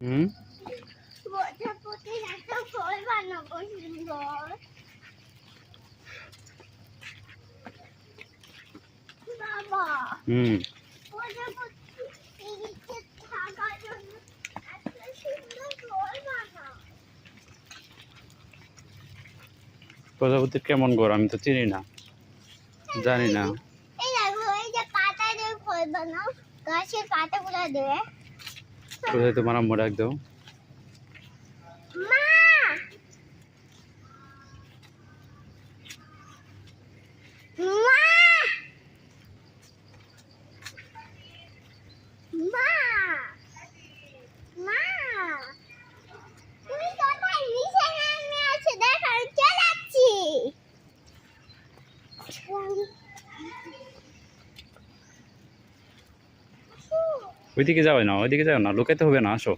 হুম হুম প্রজাপতির কেমন ঘর আমি তো চিনি না, জানি না। কোথায় তোমার আম্মু ডাক দাও। ওইদিকে যাবে না, ওইদিকে যাও না, লুকাইতে হবে না, আসো।